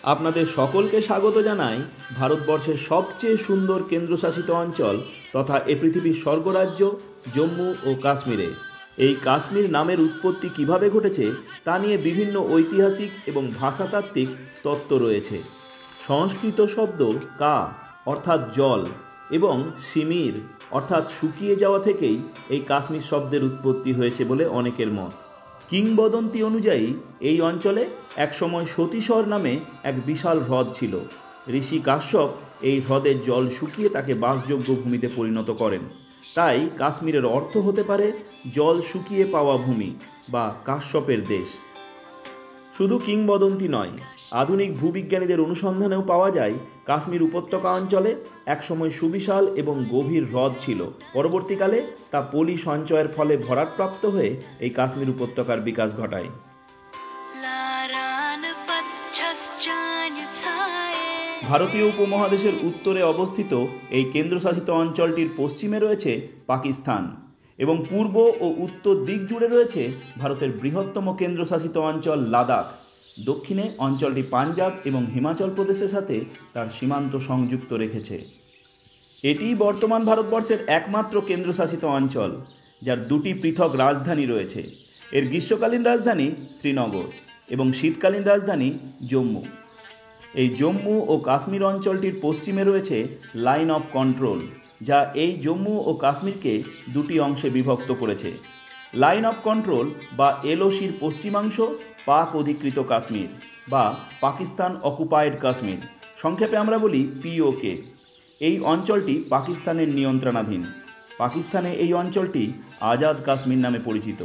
আপনাদের সকলকে স্বাগত জানাই ভারতবর্ষের সবচেয়ে সুন্দর কেন্দ্রশাসিত অঞ্চল তথা এ পৃথিবীর স্বর্গরাজ্য জম্মু ও কাশ্মীরে। এই কাশ্মীর নামের উৎপত্তি কিভাবে ঘটেছে তা নিয়ে বিভিন্ন ঐতিহাসিক এবং ভাষাতাত্ত্বিক তত্ত্ব রয়েছে। সংস্কৃত শব্দ কা অর্থাৎ জল এবং সিমির অর্থাৎ শুকিয়ে যাওয়া থেকেই এই কাশ্মীর শব্দের উৎপত্তি হয়েছে বলে অনেকের মত। কিংবদন্তি অনুযায়ী এই অঞ্চলে একসময় সতীশ্বর নামে এক বিশাল হ্রদ ছিল। ঋষি কাশ্যপ এই হ্রদের জল শুকিয়ে তাকে বাসযোগ্য ভূমিতে পরিণত করেন। তাই কাশ্মীরের অর্থ হতে পারে জল শুকিয়ে পাওয়া ভূমি বা কাশ্যপের দেশ। শুধু কিংবদন্তি নয়, আধুনিক ভূবিজ্ঞানীদের অনুসন্ধানেও পাওয়া যায় কাশ্মীর উপত্যকা অঞ্চলে একসময় সুবিশাল এবং গভীর হ্রদ ছিল। পরবর্তীকালে তা পলি সঞ্চয়ের ফলে ভরাটপ্রাপ্ত হয়ে এই কাশ্মীর উপত্যকার বিকাশ ঘটায়। ভারতীয় উপমহাদেশের উত্তরে অবস্থিত এই কেন্দ্রশাসিত অঞ্চলটির পশ্চিমে রয়েছে পাকিস্তান এবং পূর্ব ও উত্তর দিক জুড়ে রয়েছে ভারতের বৃহত্তম কেন্দ্রশাসিত অঞ্চল লাদাখ। দক্ষিণে অঞ্চলটি পাঞ্জাব এবং হিমাচল প্রদেশের সাথে তার সীমান্ত সংযুক্ত রেখেছে। এটি বর্তমান ভারতবর্ষের একমাত্র কেন্দ্রশাসিত অঞ্চল যার দুটি পৃথক রাজধানী রয়েছে। এর গ্রীষ্মকালীন রাজধানী শ্রীনগর এবং শীতকালীন রাজধানী জম্মু। এই জম্মু ও কাশ্মীর অঞ্চলটির পশ্চিমে রয়েছে লাইন অফ কন্ট্রোল, যা এই জম্মু ও কাশ্মীরকে দুটি অংশে বিভক্ত করেছে। লাইন অফ কন্ট্রোল বা এলওসির পশ্চিমাংশ পাক অধিকৃত কাশ্মীর বা পাকিস্তান অকুপায়েড কাশ্মীর, সংক্ষেপে আমরা বলি পিওকে। এই অঞ্চলটি পাকিস্তানের নিয়ন্ত্রণাধীন। পাকিস্তানে এই অঞ্চলটি আজাদ কাশ্মীর নামে পরিচিত।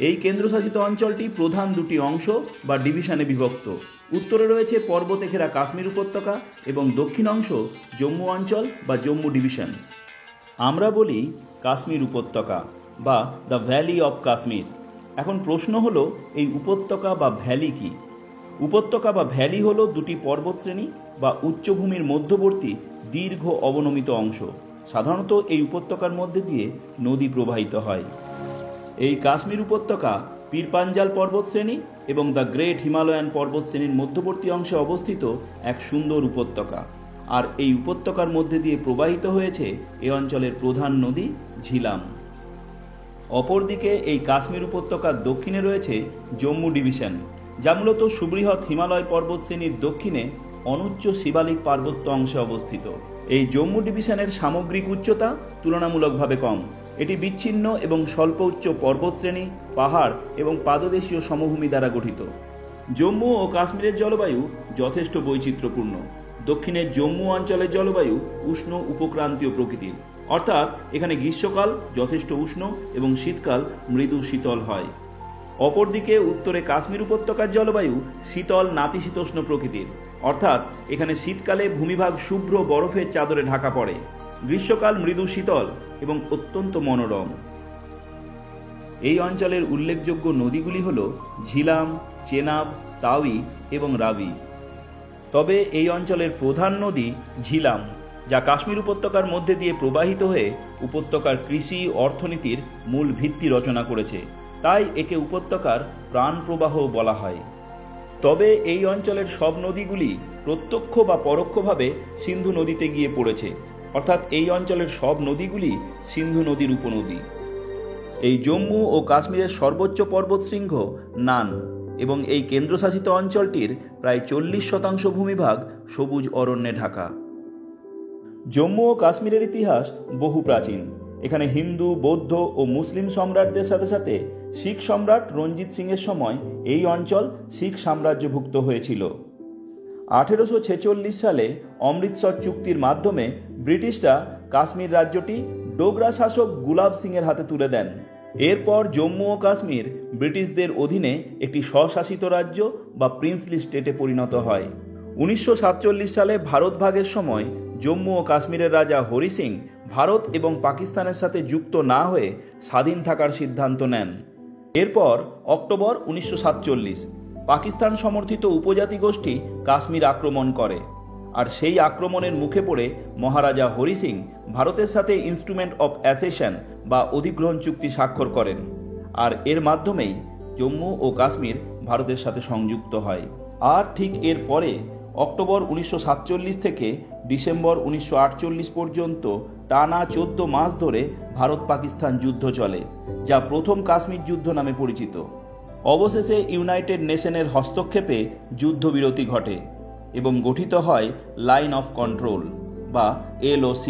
এই কেন্দ্রশাসিত অঞ্চলটি প্রধান দুটি অংশ বা ডিভিশনে বিভক্ত। উত্তরে রয়েছে পর্বতে ঘেরা কাশ্মীর উপত্যকা এবং দক্ষিণ অংশ জম্মু অঞ্চল বা জম্মু ডিভিশন। আমরা বলি কাশ্মীর উপত্যকা বা দ্য ভ্যালি অফ কাশ্মীর। এখন প্রশ্ন হলো, এই উপত্যকা বা ভ্যালি কি? উপত্যকা বা ভ্যালি হলো দুটি পর্বতশ্রেণী বা উচ্চভূমির মধ্যবর্তী দীর্ঘ অবনমিত অংশ। সাধারণত এই উপত্যকার মধ্যে দিয়ে নদী প্রবাহিত হয়। এই কাশ্মীর উপত্যকা পীরপাঞ্জাল পর্বতশ্রেণী এবং দ্য গ্রেট হিমালয়ান পর্বতশ্রেণীর মধ্যবর্তী অংশে অবস্থিত এক সুন্দর উপত্যকা। আর এই উপত্যকার মধ্যে দিয়ে প্রবাহিত হয়েছে এ অঞ্চলের প্রধান নদী ঝিলাম। অপরদিকে এই কাশ্মীর উপত্যকার দক্ষিণে রয়েছে জম্মু ডিভিশন, যা মূলত সুবৃহৎ হিমালয় পর্বতশ্রেণীর দক্ষিণে অনুচ্চ শিবালিক পার্বত্য অংশে অবস্থিত। এই জম্মু ডিভিশনের সামগ্রিক উচ্চতা তুলনামূলকভাবে কম। এটি বিচ্ছিন্ন এবং স্বল্প উচ্চ পর্বতশ্রেণী, পাহাড় এবং পাদদেশীয় সমভূমি দ্বারা গঠিত। জম্মু ও কাশ্মীরের জলবায়ু যথেষ্ট বৈচিত্র্যপূর্ণ। দক্ষিণের জম্মু অঞ্চলের জলবায়ু উষ্ণ উপক্রান্তীয় প্রকৃতির, অর্থাৎ এখানে গ্রীষ্মকাল যথেষ্ট উষ্ণ এবং শীতকাল মৃদু শীতল হয়। অপরদিকে উত্তরে কাশ্মীর উপত্যকার জলবায়ু শীতল নাতিশীতোষ্ণ প্রকৃতির, অর্থাৎ এখানে শীতকালে ভূমিভাগ শুভ্র বরফের চাদরে ঢাকা পড়ে। গ্রীষ্মকাল মৃদু শীতল এবং অত্যন্ত মনোরম। এই অঞ্চলের উল্লেখযোগ্য নদীগুলি হল ঝিলাম, চেনাব, তাওই এবং রাবি। তবে এই অঞ্চলের প্রধান নদী ঝিলাম, যা কাশ্মীর উপত্যকার মধ্যে দিয়ে প্রবাহিত হয়ে উপত্যকার কৃষি অর্থনীতির মূল ভিত্তি রচনা করেছে। তাই একে উপত্যকার প্রাণ প্রবাহ বলা হয়। তবে এই অঞ্চলের সব নদীগুলি প্রত্যক্ষ বা পরোক্ষভাবে সিন্ধু নদীতে গিয়ে পড়েছে, অর্থাৎ এই অঞ্চলের সব নদীগুলি সিন্ধু নদীর উপনদী। এই জম্মু ও কাশ্মীরের সর্বোচ্চ পর্বতশৃঙ্গ নান এবং এই কেন্দ্রশাসিত অঞ্চলটির প্রায় 40% ভূমিভাগ সবুজ অরণ্যে ঢাকা। জম্মু ও কাশ্মীরের ইতিহাস বহু প্রাচীন। এখানে হিন্দু, বৌদ্ধ ও মুসলিম সম্রাটদের সাথে সাথে শিখ সম্রাট রঞ্জিত সিংয়ের সময় এই অঞ্চল শিখ সাম্রাজ্যভুক্ত হয়েছিল। 1846 সালে অমৃতসর চুক্তির মাধ্যমে ব্রিটিশরা কাশ্মীর রাজ্যটি ডোগরা শাসক গুলাব সিংয়ের হাতে তুলে দেন। এরপর জম্মু ও কাশ্মীর ব্রিটিশদের অধীনে একটি স্বশাসিত রাজ্য বা প্রিন্সলি স্টেটে পরিণত হয়। 1947 সালে ভারত ভাগের সময় জম্মু ও কাশ্মীরের রাজা হরি সিং ভারত এবং পাকিস্তানের সাথে যুক্ত না হয়ে স্বাধীন থাকার সিদ্ধান্ত নেন। এরপর অক্টোবর 1947 পাকিস্তান সমর্থিত উপজাতি গোষ্ঠী কাশ্মীর আক্রমণ করে, আর সেই আক্রমণের মুখে পড়ে মহারাজা হরি সিং ভারতের সাথে ইনস্ট্রুমেন্ট অফ অ্যাসেশন বা অধিগ্রহণ চুক্তি স্বাক্ষর করেন, আর এর মাধ্যমেই জম্মু ও কাশ্মীর ভারতের সাথে সংযুক্ত হয়। আর ঠিক এর পরে অক্টোবর 1947 থেকে ডিসেম্বর 1948 পর্যন্ত টানা 14 মাস ধরে ভারত পাকিস্তান যুদ্ধ চলে, যা প্রথম কাশ্মীর যুদ্ধ নামে পরিচিত। অবশেষে ইউনাইটেড নেশনের হস্তক্ষেপে যুদ্ধবিরতি ঘটে এবং গঠিত হয় লাইন অফ কন্ট্রোল বা LOC,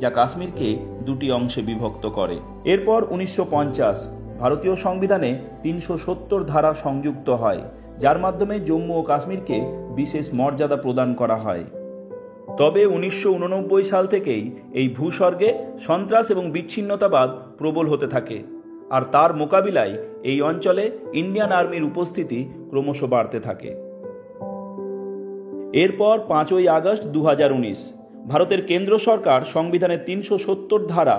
যা কাশ্মীরকে দুটি অংশে বিভক্ত করে। এরপর 1950 ভারতীয় সংবিধানে 370 ধারা সংযুক্ত হয়, যার মাধ্যমে জম্মু ও কাশ্মীরকে বিশেষ মর্যাদা প্রদান করা হয়। তবে 1989 সাল থেকেই এই ভূস্বর্গে সন্ত্রাস এবং বিচ্ছিন্নতাবাদ প্রবল হতে থাকে, আর তার মোকাবিলায় এই অঞ্চলে ইন্ডিয়ান আর্মির উপস্থিতি ক্রমশ বাড়তে থাকে। এরপর 5ই আগস্ট 2019 ভারতের কেন্দ্র সরকার সংবিধানের 370 ধারা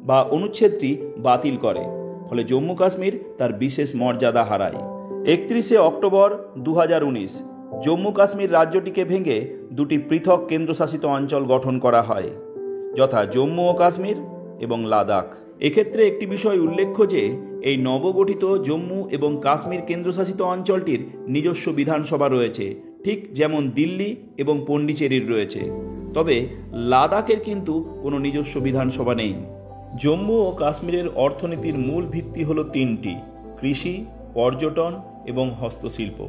বা অনুচ্ছেদটি বাতিল করে, ফলে জম্মু কাশ্মীর তার বিশেষ মর্যাদা হারায়। 31শে অক্টোবর 2019 জম্মু কাশ্মীর রাজ্যটিকে ভেঙে দুটি পৃথক কেন্দ্রশাসিত অঞ্চল গঠন করা হয়, যথা জম্মু ও কাশ্মীর এবং লাদাখ। এক্ষেত্রে একটি বিষয় উল্লেখ্য যে এই নবগঠিত জম্মু এবং কাশ্মীর কেন্দ্রশাসিত অঞ্চলটির নিজস্ব বিধানসভা রয়েছে, ঠিক যেমন দিল্লি এবং পন্ডিচেরির রয়েছে। তবে লাদাখের কিন্তু কোনো নিজস্ব বিধানসভা নেই। জম্মু ও কাশ্মীরের অর্থনীতির মূল ভিত্তি হলো তিনটি: কৃষি, পর্যটন এবং হস্তশিল্প।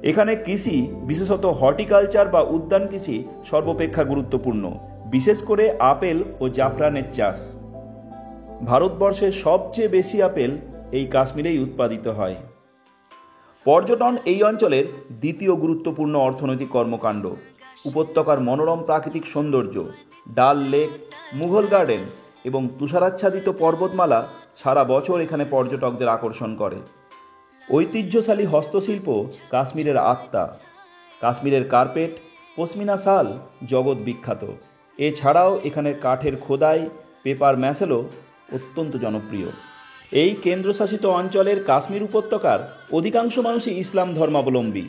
এখানে কৃষি, বিশেষত হর্টিকালচার বা উদ্যান কৃষি সর্বাপেক্ষা গুরুত্বপূর্ণ, বিশেষ করে আপেল ও জাফরানের চাষ। ভারতবর্ষের সবচেয়ে বেশি আপেল এই কাশ্মীরেই উৎপাদিত হয়। পর্যটন এই অঞ্চলের দ্বিতীয় গুরুত্বপূর্ণ অর্থনৈতিক কর্মকাণ্ড। উপত্যকার মনোরম প্রাকৃতিক সৌন্দর্য, ডাল লেক, মুঘল গার্ডেন এবং তুষারাচ্ছাদিত পর্বতমালা সারা বছর এখানে পর্যটকদের আকর্ষণ করে। ঐতিহ্যশালী হস্তশিল্প কাশ্মীরের আত্মা। কাশ্মীরের কার্পেট, পশমিনা শাল জগৎ বিখ্যাত। এছাড়াও এখানের কাঠের খোদাই, পেপার ম্যাসেলও অত্যন্ত জনপ্রিয়। এই কেন্দ্রশাসিত অঞ্চলের কাশ্মীর উপত্যকার অধিকাংশ মানুষই ইসলাম ধর্মাবলম্বী।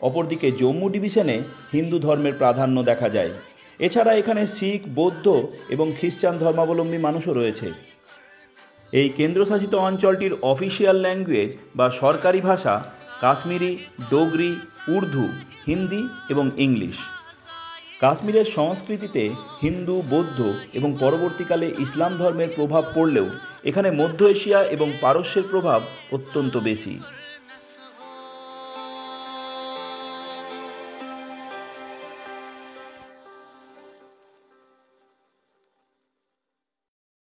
অপরদিকে জম্মু ডিভিশনে হিন্দু ধর্মের প্রাধান্য দেখা যায়। এছাড়া এখানে শিখ, বৌদ্ধ এবং খ্রিস্টান ধর্মাবলম্বী মানুষও রয়েছে। এই কেন্দ্রশাসিত অঞ্চলটির অফিসিয়াল ল্যাঙ্গুয়েজ বা সরকারি ভাষা কাশ্মীরি, ডোগরি, উর্দু, হিন্দি এবং ইংলিশ। কাশ্মীরের সংস্কৃতিতে হিন্দু, বৌদ্ধ এবং পরবর্তীকালে ইসলাম ধর্মের প্রভাব পড়লেও এখানে মধ্য এশিয়া এবং পারস্যের প্রভাব অত্যন্ত বেশি।